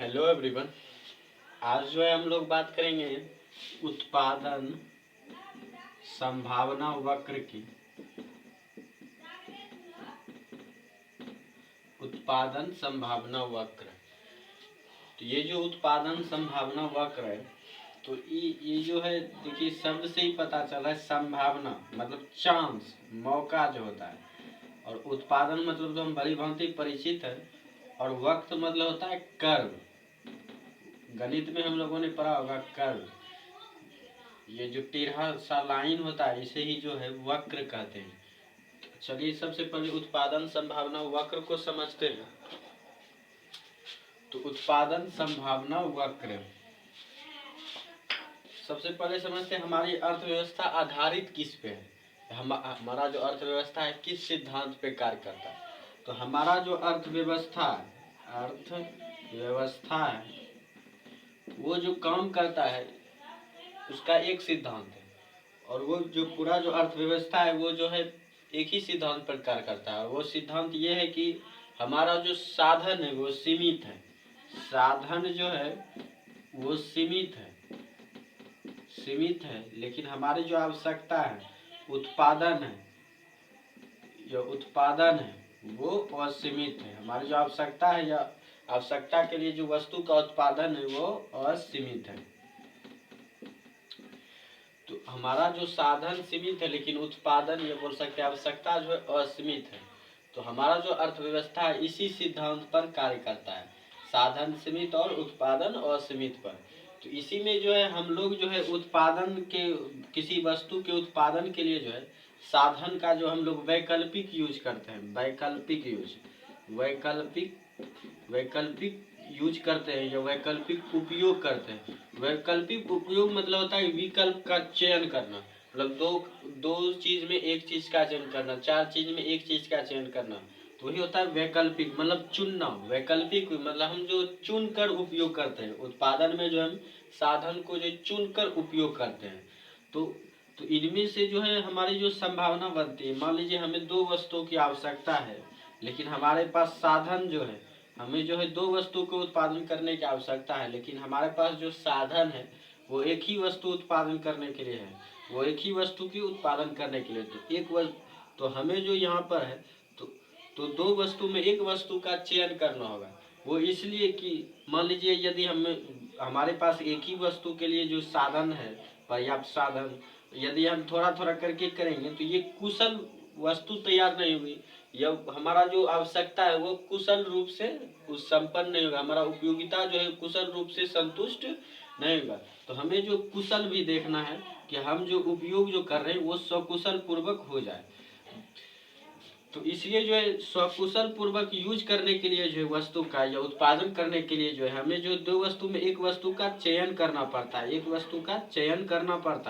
Hello everyone. आज जो है हम लोग बात करेंगे उत्पादन संभावना वक्र की। उत्पादन संभावना वक्र, तो ये जो उत्पादन संभावना वक्र है, तो ये जो है, देखिए शब्द से ही पता चला है। संभावना मतलब चांस, मौका जो होता है, और उत्पादन मतलब तो हम भली भांति परिचित है, और वक्त मतलब होता है कर्व। गणित में हम लोगों ने पढ़ा होगा कर्व। ये जो टेढ़ा सा लाइन होता है इसे ही जो है वक्र कहते हैं। चलिए सबसे पहले उत्पादन संभावना वक्र को समझते हैं। तो उत्पादन संभावना वक्र सबसे पहले समझते हैं हमारी अर्थव्यवस्था आधारित किस पे है। हमारा जो अर्थव्यवस्था है किस सिद्धांत पे कार्य करता है। तो हमारा जो अर्थव्यवस्था है वो जो काम करता है उसका एक सिद्धांत है, और वो जो पूरा जो अर्थव्यवस्था है वो जो है एक ही सिद्धांत पर कार्य करता है। और वो सिद्धांत ये है कि हमारा जो साधन है वो सीमित है। साधन जो है वो सीमित है, लेकिन हमारी जो आवश्यकता है उत्पादन है, वो असीमित है। हमारी जो आवश्यकता है या आवश्यकता के लिए जो वस्तु का उत्पादन है वो असीमित है। तो हमारा जो साधन सीमित है लेकिन उत्पादन, ये बोल सकते हैं आवश्यकता जो है असीमित है। तो हमारा जो अर्थव्यवस्था है इसी सिद्धांत पर कार्य करता है, साधन सीमित और उत्पादन असीमित पर। तो इसी में जो है हम लोग जो है उत्पादन के, किसी वस्तु के उत्पादन के लिए जो है साधन का जो हम लोग वैकल्पिक यूज करते हैं। वैकल्पिक यूज करते हैं या वैकल्पिक उपयोग करते हैं। वैकल्पिक उपयोग मतलब होता है विकल्प का चयन करना, मतलब दो चीज में एक चीज का चयन करना, चार चीज में एक चीज का चयन करना। तो वही होता है वैकल्पिक, मतलब चुनना। वैकल्पिक मतलब हम जो चुन कर उपयोग करते हैं उत्पादन में, जो हम साधन को जो चुन कर उपयोग करते हैं। तो इनमें से जो है हमारी जो संभावना बनती है, मान लीजिए हमें दो वस्तुओं की आवश्यकता है, लेकिन हमारे पास साधन जो है, हमें जो है दो वस्तु को उत्पादन करने की आवश्यकता है, लेकिन हमारे पास जो साधन है वो एक ही वस्तु उत्पादन करने के लिए है, वो एक ही वस्तु की उत्पादन करने के लिए। तो हमें जो यहाँ पर है, तो दो वस्तु में एक वस्तु का चयन करना होगा। वो इसलिए कि मान लीजिए यदि हमारे पास एक ही वस्तु के लिए जो साधन है, पर्याप्त साधन, यदि हम थोड़ा थोड़ा करके करेंगे तो ये कुशल वस्तु तैयार नहीं हुई, या हमारा जो आवश्यकता है वो कुशल रूप से संपन्न नहीं होगा, हमारा उपयोगिता जो है कुशल रूप से संतुष्ट नहीं होगा। तो हमें जो कुशल भी देखना है कि हम जो उपयोग जो कर रहे हैं वो सकुशल पूर्वक हो जाए। तो इसलिए जो है सकुशल पूर्वक यूज करने के लिए जो है वस्तु का या उत्पादन करने के लिए जो है हमें जो दो वस्तु में एक वस्तु का चयन करना पड़ता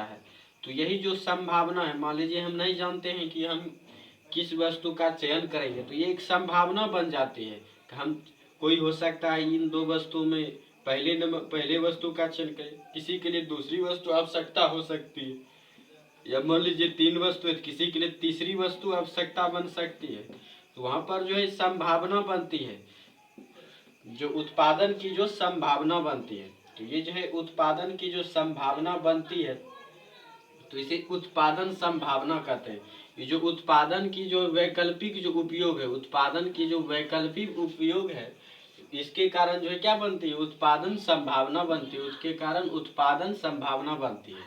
है, तो यही जो संभावना है, मान लीजिए हम नहीं जानते हैं कि हम किस वस्तु का चयन करेंगे, तो ये एक संभावना बन जाती है कि हम, कोई हो सकता है इन दो वस्तुओं में पहले वस्तु का चयन करें, किसी के लिए दूसरी वस्तु आवश्यकता हो सकती है, या मान लीजिए तीन वस्तु है, किसी के लिए तीसरी वस्तु आवश्यकता बन सकती है। तो वहां पर जो है संभावना बनती है, जो उत्पादन की जो संभावना बनती है। तो ये जो है उत्पादन की जो संभावना बनती है, तो इसे उत्पादन संभावना कहते हैं। ये जो उत्पादन की जो वैकल्पिक जो उपयोग है, उत्पादन की जो वैकल्पिक उपयोग है, इसके कारण जो है क्या बनती है, उत्पादन संभावना बनती है। उसके कारण उत्पादन संभावना बनती है।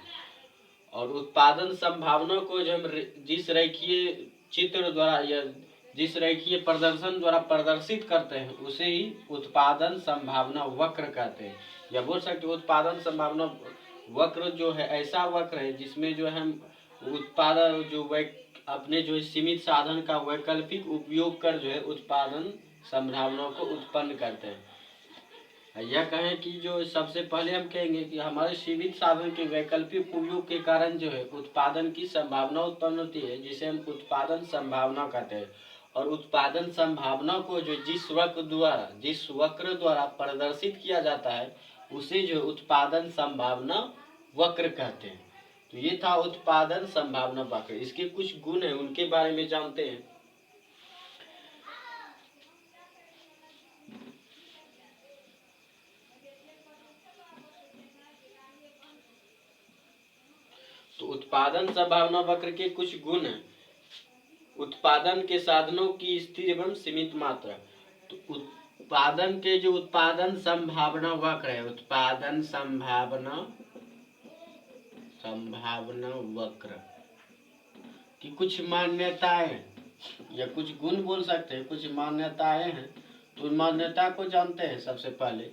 और उत्पादन संभावना को जो हम जिस रेखीय चित्र द्वारा या जिस रेखीय प्रदर्शन द्वारा प्रदर्शित करते हैं उसे ही उत्पादन संभावना वक्र कहते हैं। या बोल सकते हैं उत्पादन संभावना वक्र जो है ऐसा वक्र है जिसमें जो है हम उत्पादन जो अपने जो सीमित साधन का वैकल्पिक उपयोग कर जो है उत्पादन संभावना को उत्पन्न करते हैं। यह कहें कि जो सबसे पहले हम कहेंगे कि हमारे सीमित साधन के वैकल्पिक उपयोग के कारण जो है उत्पादन की संभावना उत्पन्न होती है, जिसे हम उत्पादन संभावना कहते हैं। और उत्पादन संभावना को जो जिस वक्र द्वारा प्रदर्शित किया जाता है उसे जो उत्पादन संभावना वक्र कहते हैं। तो ये था उत्पादन संभावना वक्र। इसके कुछ गुण है, उनके बारे में जानते हैं। तो उत्पादन संभावना वक्र के कुछ गुण हैं। उत्पादन के साधनों की स्थिर एवं सीमित मात्रा। तो उत्पादन के जो उत्पादन संभावना वक्र है, उत्पादन संभावना वक्र की कुछ मान्यताएं या कुछ गुण बोल सकते हैं, कुछ मान्यताएं हैं। तो मान्यता को जानते हैं सबसे पहले।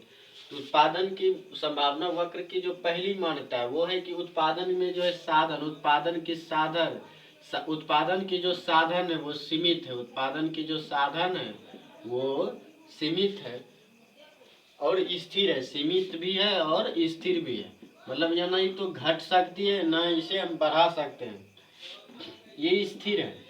तो उत्पादन की संभावना वक्र की जो पहली मान्यता है वो है कि उत्पादन में जो है साधन, उत्पादन की जो साधन है वो सीमित है। उत्पादन की जो साधन है वो सीमित है और स्थिर है। सीमित भी है और स्थिर भी है, मतलब यह नहीं तो घट सकती है, न इसे हम बढ़ा सकते हैं। ये स्थिर है,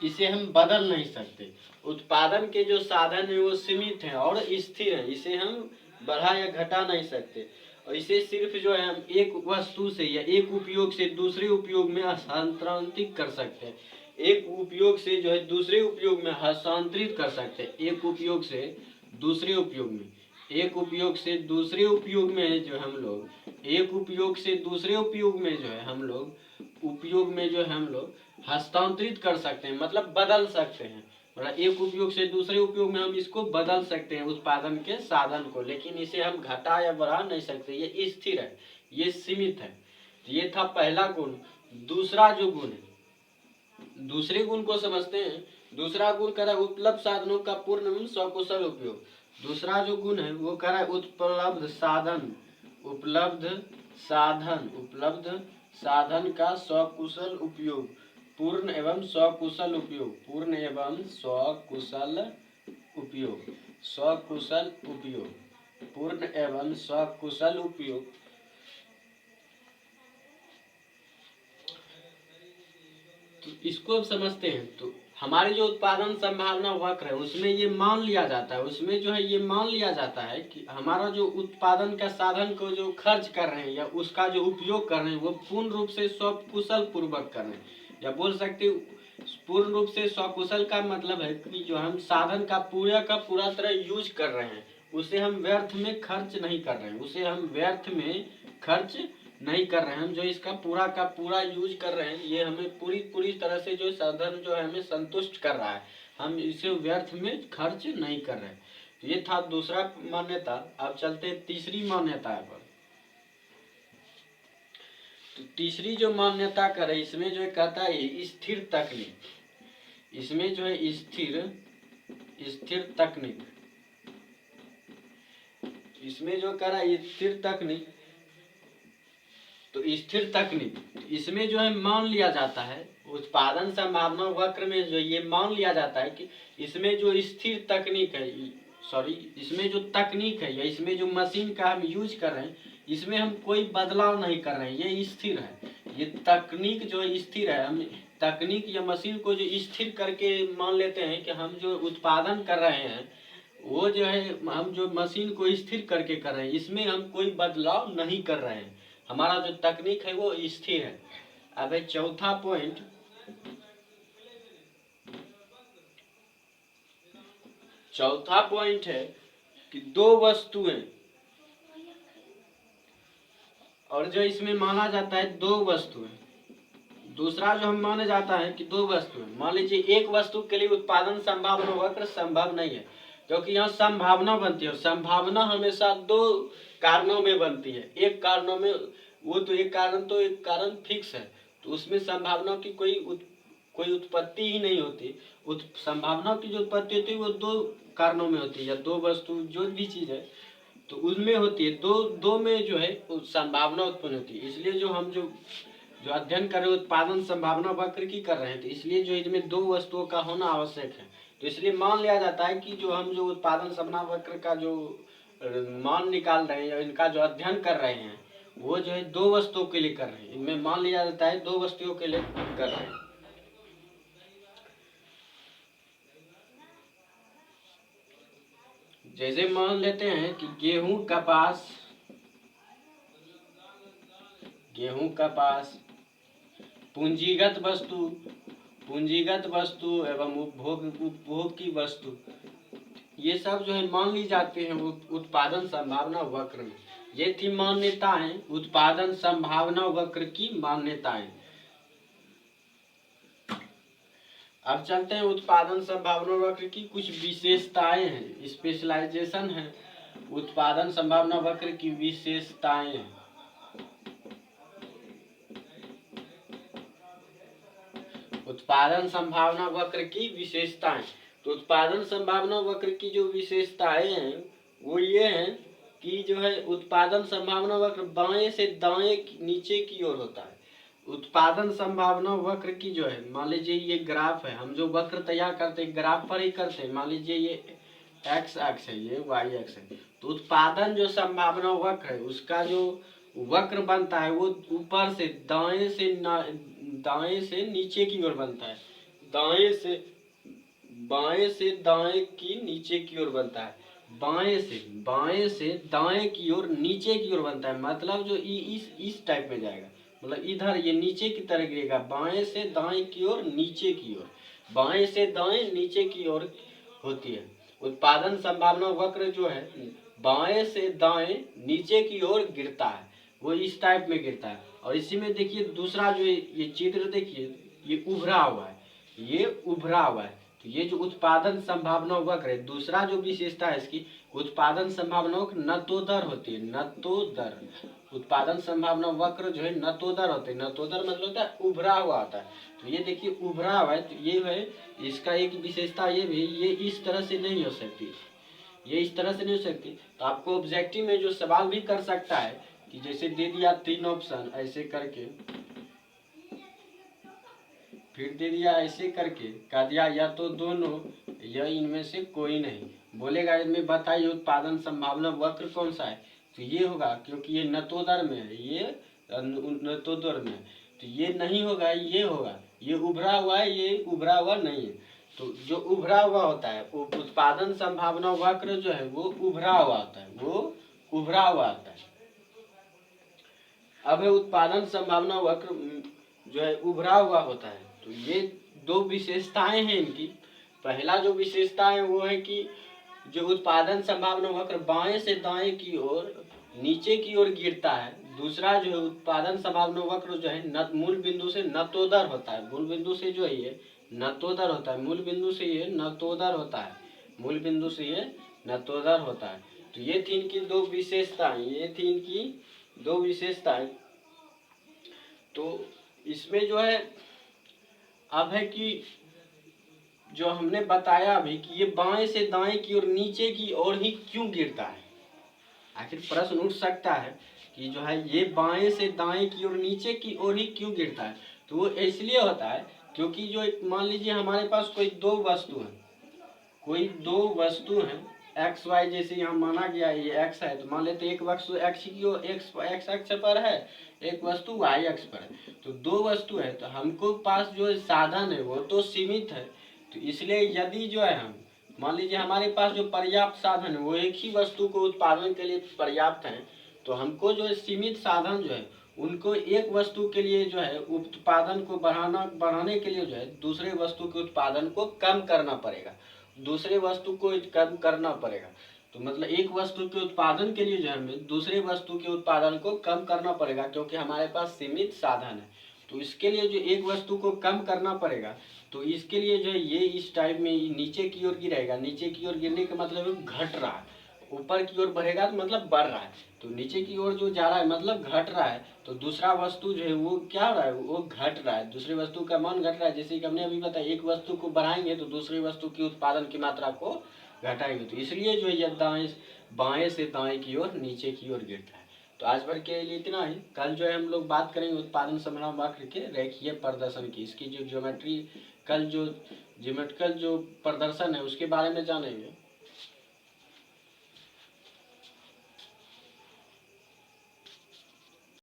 इसे हम बदल नहीं सकते। उत्पादन के जो साधन है वो सीमित है और स्थिर है, इसे हम बढ़ा या घटा नहीं सकते। और इसे सिर्फ जो है हम एक वस्तु से या एक उपयोग से दूसरे उपयोग में हस्तांतरित कर सकते हैं। एक उपयोग से जो है दूसरे उपयोग में हस्तांतरित कर सकते हैं। एक उपयोग से दूसरे उपयोग में, एक उपयोग से दूसरे उपयोग में जो हम लोग, एक उपयोग से दूसरे उपयोग में जो है हम लोग, उपयोग में जो है हम लोग हस्तांतरित कर सकते हैं, मतलब बदल सकते हैं। मतलब एक उपयोग से दूसरे उपयोग में हम इसको बदल सकते हैं उत्पादन के साधन को, लेकिन इसे हम घटा या बढ़ा नहीं सकते। ये स्थिर है, ये सीमित है। ये था पहला गुण। दूसरा जो गुण है, दूसरे गुण को समझते हैं। दूसरा गुण कह रहा है उपलब्ध साधनों का पूर्ण एवं सकुशल उपयोग। दूसरा जो गुण है वो कह रहा है उपलब्ध साधन का सकुशल उपयोग, पूर्ण एवं सकुशल उपयोग, पूर्ण एवं सकुशल उपयोग, सकुशल उपयोग, पूर्ण एवं सकुशल उपयोग। तो इसको समझते हैं। तो हमारी जो उत्पादन संभावना वक्र है उसमें ये मान लिया जाता है, उसमें जो है ये मान लिया जाता है कि हमारा जो उत्पादन का साधन को जो खर्च कर रहे हैं या उसका जो उपयोग कर रहे हैं वो पूर्ण रूप से सकुशल पूर्वक कर रहे हैं, या बोल सकते पूर्ण रूप से सकुशल का मतलब है कि जो हम साधन का पूरा तरह यूज कर रहे हैं, उसे हम व्यर्थ में खर्च नहीं कर रहे हैं, उसे हम व्यर्थ में खर्च नहीं कर रहे हैं। हम जो इसका पूरा का पूरा यूज कर रहे हैं, ये हमें पूरी तरह से जो साधन जो है हमें संतुष्ट कर रहा है, हम इसे व्यर्थ में खर्च नहीं कर रहे हैं। तो ये था दूसरा मान्यता। अब चलते हैं तीसरी मान्यता पर। तो तीसरी जो मान्यता करे इसमें जो कहता है स्थिर तकनीक, इसमें जो है स्थिर तकनीक, इसमें जो कह रहा है स्थिर तकनीक। तो स्थिर तकनीक, इसमें जो है मान लिया जाता है उत्पादन संभावना वक्र में जो ये मान लिया जाता है कि इसमें जो स्थिर तकनीक है, इसमें जो तकनीक है या इसमें जो मशीन का हम यूज कर रहे हैं, इसमें हम कोई बदलाव नहीं कर रहे हैं, ये स्थिर है। ये तकनीक जो है स्थिर है। हम तकनीक या मशीन को जो स्थिर करके मान लेते हैं कि हम जो उत्पादन कर रहे हैं वो जो है हम जो मशीन को स्थिर करके कर रहे हैं, इसमें हम कोई बदलाव नहीं कर रहे हैं, हमारा जो तकनीक है वो स्थिर है। अब चौथा पॉइंट, है कि दो वस्तुएं, और जो इसमें माना जाता है दो वस्तुएं। दूसरा जो हम माना जाता है कि दो वस्तुएं, मान लीजिए एक वस्तु के लिए उत्पादन संभावना वक्र संभव नहीं है, क्योंकि यहाँ संभावना बनती है और संभावना हमेशा दो कारणों में बनती है। एक कारणों में वो तो एक कारण फिक्स है, तो उसमें संभावना की कोई उत्पत्ति ही नहीं होती। संभावना की जो उत्पत्ति होती है वो दो कारणों में होती है, या दो वस्तु जो भी चीज है तो उनमें होती है। दो में जो है संभावना उत्पन्न होती है। इसलिए जो हम जो अध्ययन कर रहे हैं उत्पादन संभावना वक्र की कर रहे हैं, तो इसलिए जो इसमें दो वस्तुओं का होना आवश्यक है। तो इसलिए मान लिया जाता है कि जो हम जो उत्पादन संभावना वक्र का जो मान निकाल रहे हैं या इनका जो अध्ययन कर रहे हैं वो जो है दो वस्तुओं के लिए कर रहे हैं। इनमें मान लिया जाता है दो वस्तुओं के लिए कर रहे हैं। जैसे मान लेते हैं कि गेहूं कपास पूंजीगत वस्तु एवं उपभोग की वस्तु, ये सब जो है मान ली जाते हैं उत्पादन संभावना वक्र में। ये थी मान्यताएं, उत्पादन संभावना वक्र की मान्यताएं। अब चलते हैं उत्पादन संभावना वक्र की कुछ विशेषताएं हैं, स्पेशलाइजेशन है उत्पादन संभावना वक्र की विशेषताएं हैं। उत्पादन संभावना वक्र की विशेषताएं। तो उत्पादन संभावना वक्र की जो विशेषताएं हैं वो ये हैं कि जो है उत्पादन संभावना वक्र बाएं से दाएं नीचे की ओर होता है। उत्पादन संभावना वक्र की जो है, मान लीजिए ये ग्राफ है, हम जो वक्र तैयार करते हैं ग्राफ पर ही करते हैं। मान लीजिए ये एक्स अक्ष है, ये वाई अक्ष है। तो उत्पादन जो संभावना वक्र है उसका जो वक्र बनता है वो ऊपर से दाएं से नीचे की ओर बनता है, दाएं से बाएं से दाएं की नीचे की ओर बनता है, बाएं से दाएं की ओर नीचे की ओर बनता है। मतलब जो इस टाइप में जाएगा, मतलब इधर ये नीचे की तरह गिरेगा, बाएं से दाएं की ओर नीचे की ओर, बाएं से दाएं नीचे की ओर होती है। उत्पादन संभावना वक्र जो है बाएं से दाएं नीचे की ओर गिरता है, वो इस टाइप में गिरता है। और इसी में देखिए दूसरा जो ये चित्र देखिए, ये उभरा हुआ है, ये उभरा हुआ है। तो ये जो उत्पादन संभावना वक्र है, दूसरा जो विशेषता है इसकी, उत्पादन संभावना वक्र नतोदर होती है, नतोदर। उत्पादन संभावना वक्र जो है नतोदर होते हैं। नतोदर मतलब होता है उभरा हुआ होता है। तो ये देखिए उभरा हुआ है, तो ये है इसका एक विशेषता ये भी, ये इस तरह से नहीं हो सकती, ये इस तरह से नहीं हो सकती। तो आपको ऑब्जेक्टिव में जो सवाल भी कर सकता है कि जैसे दे दिया 3 ऑप्शन ऐसे करके, फिर दे दिया ऐसे करके, कह दिया या तो दोनों या इनमें से कोई नहीं। बोलेगा इनमें बताइए उत्पादन संभावना वक्र कौन सा है, तो ये होगा, क्योंकि ये नतोदर में है, ये नतोदर में है, तो ये नहीं होगा, ये होगा। ये उभरा हुआ है, ये उभरा हुआ नहीं है। तो जो उभरा हुआ होता है उत्पादन संभावना वक्र जो है वो उभरा हुआ होता है, वो उभरा हुआ होता है। अब है उत्पादन संभावना वक्र जो है उभरा हुआ होता है। तो ये दो विशेषताएं हैं इनकी। पहला जो विशेषता है वो है कि जो उत्पादन संभावना वक्र बाएं से दाएं की ओर नीचे की ओर गिरता है। दूसरा जो है उत्पादन संभावना वक्र जो है मूल बिंदु से नतोदर होता है, मूल बिंदु से जो है ये नतोदर होता है, मूल बिंदु से ये नतोदर होता है, मूल बिंदु से ये नतोदर होता है। तो ये थी इनकी दो विशेषताएं, ये थी इनकी दो विशेषताएं। तो इसमें जो है अब है कि जो हमने बताया अभी कि ये बाएं से दाएं की ओर नीचे की ओर ही क्यों गिरता है। आखिर प्रश्न उठ सकता है कि जो है ये बाएं से दाएं की ओर नीचे की ओर ही क्यों गिरता है। तो वो इसलिए होता है क्योंकि जो मान लीजिए हमारे पास कोई दो वस्तु है, कोई दो वस्तु है एक्स वाई, जैसे यहाँ माना गया ये एक्स है, तो मान लेते एक वस्तु एक्स की ओर एक्स अक्ष पर है, एक वस्तु वाई अक्ष पर है। तो दो वस्तु है, तो हमको पास जो साधन है वो तो सीमित है। तो इसलिए यदि जो है हम मान लीजिए हमारे पास जो पर्याप्त साधन है वो एक ही वस्तु को उत्पादन के लिए पर्याप्त है, तो हमको जो है सीमित साधन जो है उनको एक वस्तु के लिए जो है उत्पादन को बढ़ाने के लिए जो है दूसरे वस्तु के उत्पादन को कम करना पड़ेगा, दूसरे वस्तु को कम करना पड़ेगा। तो मतलब एक वस्तु के उत्पादन के लिए जो है हमें दूसरे वस्तु के उत्पादन को कम करना पड़ेगा, क्योंकि हमारे पास सीमित साधन है। तो इसके लिए जो एक वस्तु को कम करना पड़ेगा, तो इसके लिए जो है ये इस टाइप में नीचे की ओर गिरेगा। नीचे की ओर गिरने का मतलब घट रहा है, ऊपर की ओर बढ़ेगा तो मतलब बढ़ रहा है। तो नीचे की ओर जो जा रहा है मतलब घट रहा है। तो दूसरा वस्तु जो है वो क्या हो रहा है, वो घट रहा है, दूसरे वस्तु का मान घट रहा है। जैसे कि हमने अभी बताया एक वस्तु को बढ़ाएंगे तो दूसरी वस्तु की उत्पादन की मात्रा को घटाएंगे। तो इसलिए जो है ये बाएं से दाएं की ओर नीचे की ओर गिरता है। तो आज भर के लिए इतना ही। कल जो है हम लोग बात करेंगे उत्पादन संभावना वक्र के रेखीय प्रदर्शन की, इसकी जो ज्योमेट्रिकल जो प्रदर्शन है उसके बारे में जानेंगे।